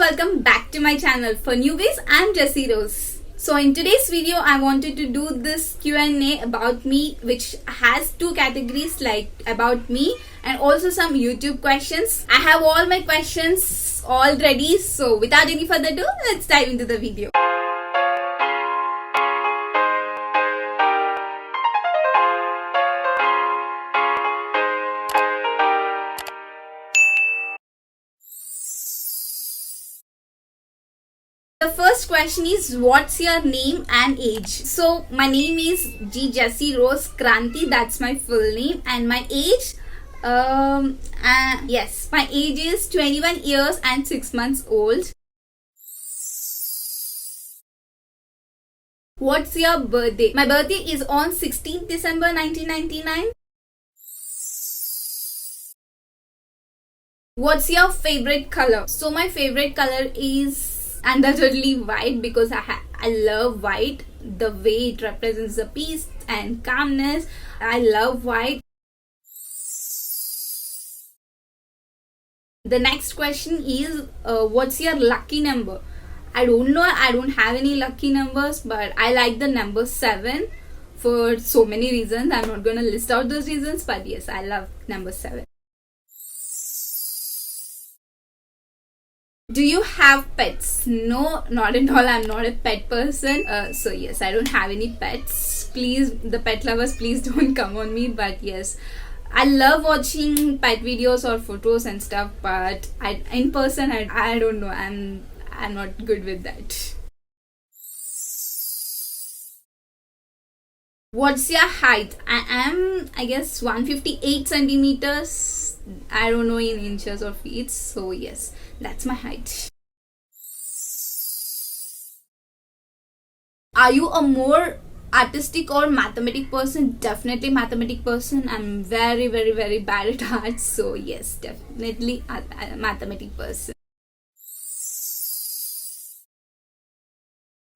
welcome back to my channel. For newbies, I'm Jessie Rose. So in today's video, I wanted to do this Q&A about me, which has two categories like about me and also some YouTube questions. I have all my questions all ready. So without any further ado, let's dive into the video. The first question is, what's your name and age? So my name is G. Jessie Rose Kranti. That's my full name. And my age, yes, my age is 21 years and 6 months old. What's your birthday? My birthday is on 16th December 1999. What's your favorite color? So my favorite color is undoubtedly white, because I love white, the way it represents the peace and calmness. I love white. The next question is, what's your lucky number? I don't know, I don't have any lucky numbers, but I like the number 7 for so many reasons. I'm not gonna list out those reasons, but yes, I love number 7. Do you have pets? No, not at all. I'm not a pet person. So yes, I don't have any pets. Please, the pet lovers, please don't come on me. But yes, I love watching pet videos or photos and stuff. But in person, I don't know. I'm not good with that. What's your height? I guess 158 centimeters. I don't know in inches or feet. So yes, that's my height. Are you a more artistic or mathematic person? Definitely mathematic person. I'm very bad at art. So yes, definitely a mathematic person.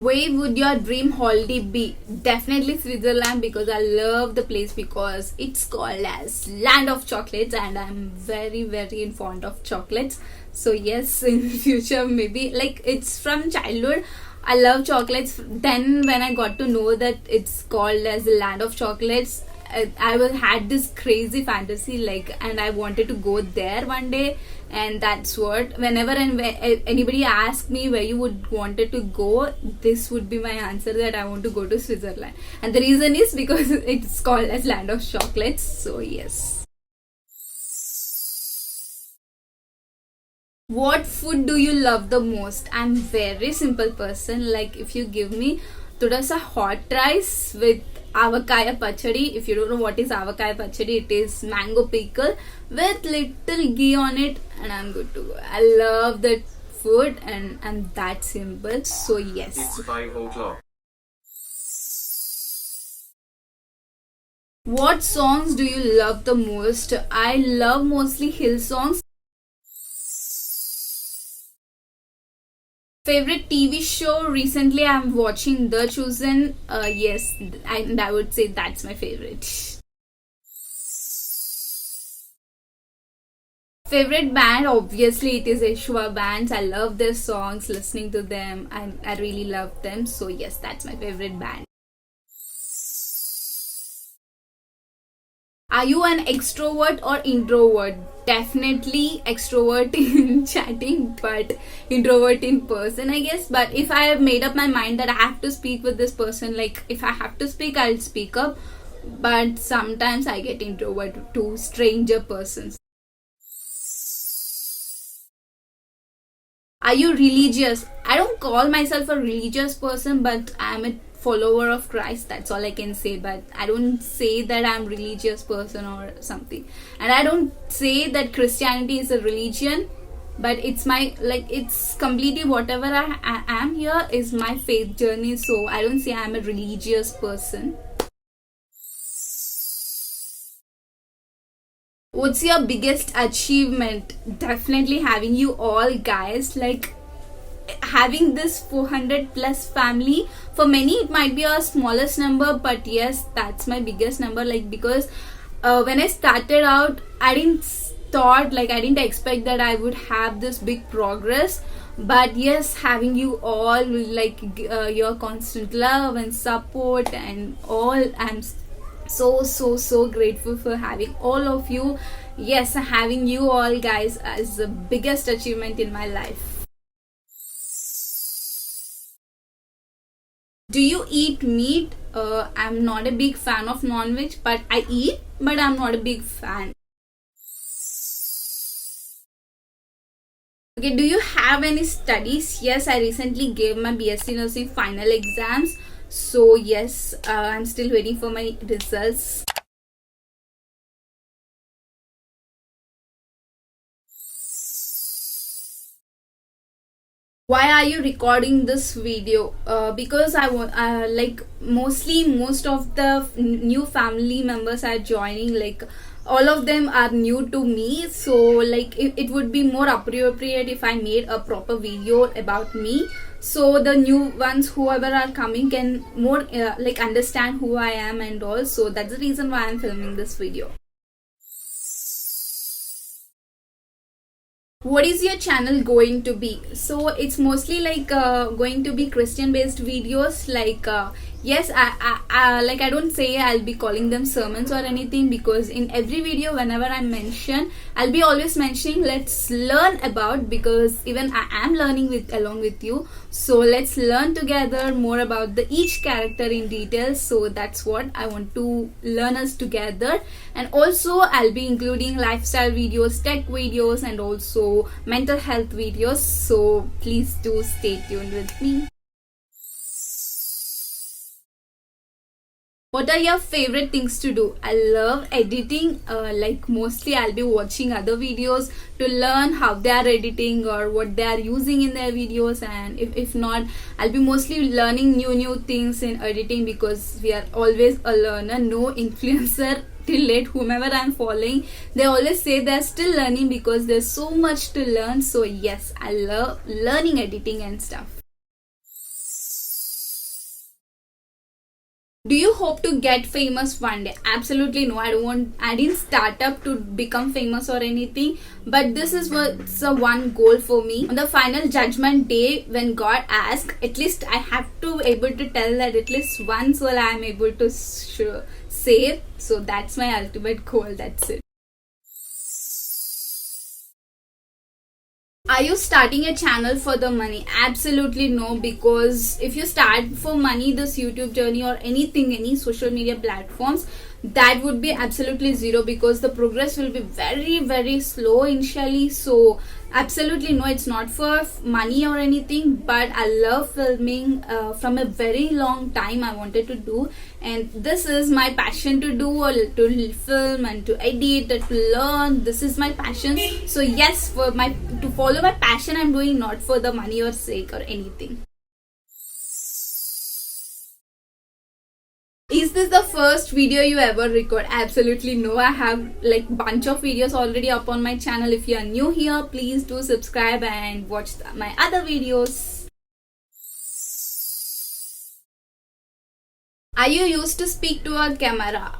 Where would your dream holiday be? Definitely Switzerland, because I love the place, because it's called as land of chocolates and I'm very fond of chocolates. So yes, in future maybe, like, it's from childhood I love chocolates. Then when I got to know that it's called as the land of chocolates, I had this crazy fantasy, like, and I wanted to go there one day. And that's what, whenever anybody asks me where you would wanted to go, this would be my answer, that I want to go to Switzerland. And the reason is because it's called as land of chocolates. So yes. What food do you love the most? I'm very simple person. Like, if you give me thoda sa hot rice with avakaya pachadi. If you don't know what is avakaya pachadi, it is mango pickle with little ghee on it, and I'm good to go. I love that food, and I'm that simple. So yes. It's 5 o'clock. What songs do you love the most? I love mostly hill songs. Favorite TV show? Recently I'm watching The Chosen. Yes, and I would say that's my favorite. Favorite band? Obviously it is Ashwa bands. I love their songs, listening to them, and I really love them. So yes, that's my favorite band. Are you an extrovert or introvert? Definitely extrovert in chatting, but introvert in person, I guess. But if I have made up my mind that I have to speak with this person, like, if I have to speak, I'll speak up. But sometimes I get introvert to stranger persons. Are you religious? I don't call myself a religious person, but I'm a follower of Christ. That's all I can say. But I don't say that I'm a religious person or something. And I don't say that Christianity is a religion. But it's my, like, it's completely whatever I am here is my faith journey. So I don't say I'm a religious person. What's your biggest achievement? Definitely having you all guys, like, having this 400 plus family. For many it might be a smallest number, but yes, that's my biggest number. Like, because when I started out, I didn't thought, like I didn't expect that I would have this big progress. But yes, having you all, like your constant love and support and all, I'm so grateful for having all of you. Yes, having you all guys is the biggest achievement in my life. Do you eat meat? I'm not a big fan of non-veg, but I eat, but I'm not a big fan. Okay, do you have any studies? Yes, I recently gave my BSc nursing final exams. So yes, I'm still waiting for my results. Why are you recording this video? Because I want, like mostly most of the new family members are joining, like all of them are new to me, so like it would be more appropriate if I made a proper video about me, so the new ones whoever are coming can more like understand who I am and all. So that's the reason why I'm filming this video. What is your channel going to be? So it's mostly like going to be Christian based videos, like yes, like I don't say I'll be calling them sermons or anything, because in every video whenever I mention, I'll be always mentioning let's learn about, because even I am learning with along with you, so let's learn together more about the each character in detail. So that's what I want to learn us together. And also I'll be including lifestyle videos, tech videos, and also mental health videos, so please do stay tuned with me. What are your favorite things to do? I love editing. Like mostly I'll be watching other videos to learn how they are editing or what they are using in their videos, and if not, I'll be mostly learning new things in editing, because we are always a learner, no influencer till late. Whomever I'm following, they always say they're still learning because there's so much to learn. So yes, I love learning editing and stuff. Do you hope to get famous one day? Absolutely no. I didn't start up to become famous or anything. But this is what's the one goal for me. On the final judgment day, when God asks, at least I have to able to tell that at least one soul I am able to save. So that's my ultimate goal. That's it. Are you starting a channel for the money? Absolutely no, because if you start for money this YouTube journey or anything, any social media platforms, that would be absolutely zero, because the progress will be very slow initially. So absolutely no, it's not for money or anything, but I love filming from a very long time I wanted to do, and this is my passion to do, or to film and to edit and to learn. This is my passion. So yes, to follow my passion I'm doing, not for the money or sake or anything. Is this the first video you ever record? Absolutely no. I have like bunch of videos already up on my channel. If you are new here, please do subscribe and watch my other videos. Are you used to speak to a camera?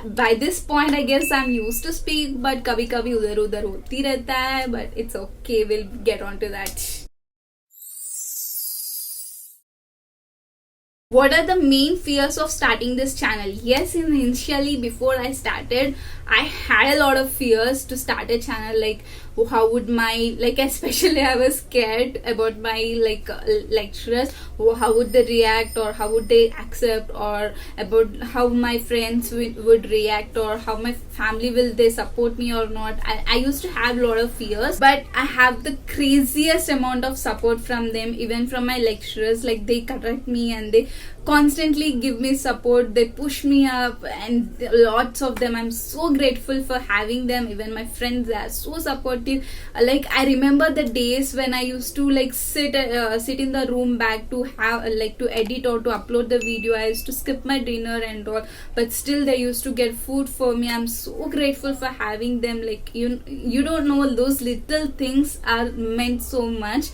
By this point I guess I'm used to speak, but kabhi kabhi udhar udhar hoti rehta hai, but it's okay, we'll get on to that. What are the main fears of starting this channel? Yes, initially before I started, I had a lot of fears to start a channel, like how would my, like especially I was scared about my like lecturers, how would they react, or how would they accept, or about how my friends would react, or how my family will they support me or not. I used to have a lot of fears, but I have the craziest amount of support from them, even from my lecturers. Like they correct me and they constantly give me support, they push me up, and lots of them, I'm so grateful for having them. Even my friends, they are so supportive. Like I remember the days when I used to like sit in the room back to have like to edit or to upload the video. I used to skip my dinner and all, but still they used to get food for me. I'm so grateful for having them. Like you don't know, those little things are meant so much.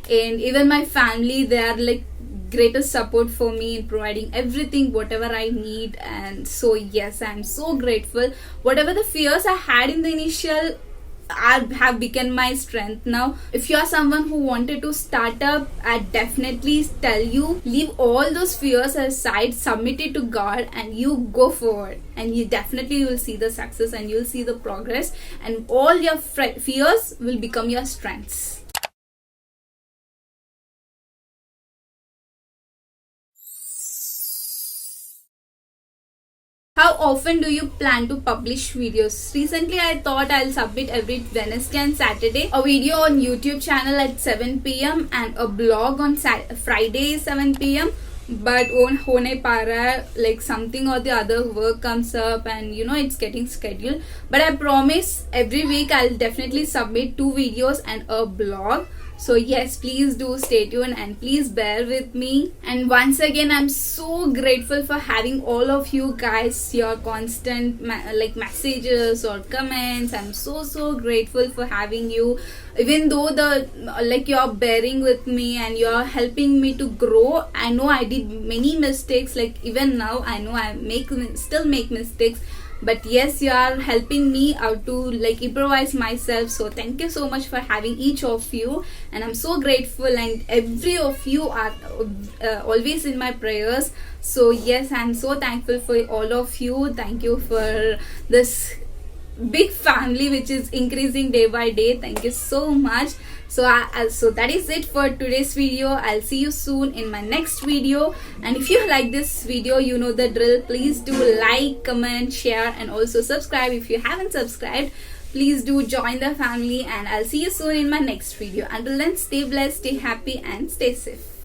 And even my family, they are like greatest support for me in providing everything whatever I need. And so yes, I'm so grateful. Whatever the fears I had in the initial have become my strength now. If you are someone who wanted to start up, I definitely tell you, leave all those fears aside, submit it to God, and you go forward, and you definitely will see the success and you'll see the progress, and all your fears will become your strengths. How often do you plan to publish videos? Recently, I thought I'll submit every Wednesday and Saturday a video on YouTube channel at 7 p.m. and a blog on Friday 7 p.m. But won't hone para, like something or the other work comes up and it's getting scheduled. But I promise every week I'll definitely submit 2 videos and a blog. So yes, please do stay tuned and please bear with me. And once again, I'm so grateful for having all of you guys, your constant messages or comments. I'm so grateful for having you. Even though you're bearing with me and you're helping me to grow. I know I did many mistakes. Like even now, I know I still make mistakes. But yes, you are helping me out to improvise myself. So thank you so much for having each of you, and I'm so grateful, and every of you are always in my prayers. So yes, I'm so thankful for all of you. Thank you for this big family which is increasing day by day. Thank you so much. So that is it for today's video. I'll see you soon in my next video. And if you like this video, you know the drill. Please do like, comment, share, and also subscribe. If you haven't subscribed, please do join the family, and I'll see you soon in my next video. Until then, stay blessed, stay happy, and stay safe.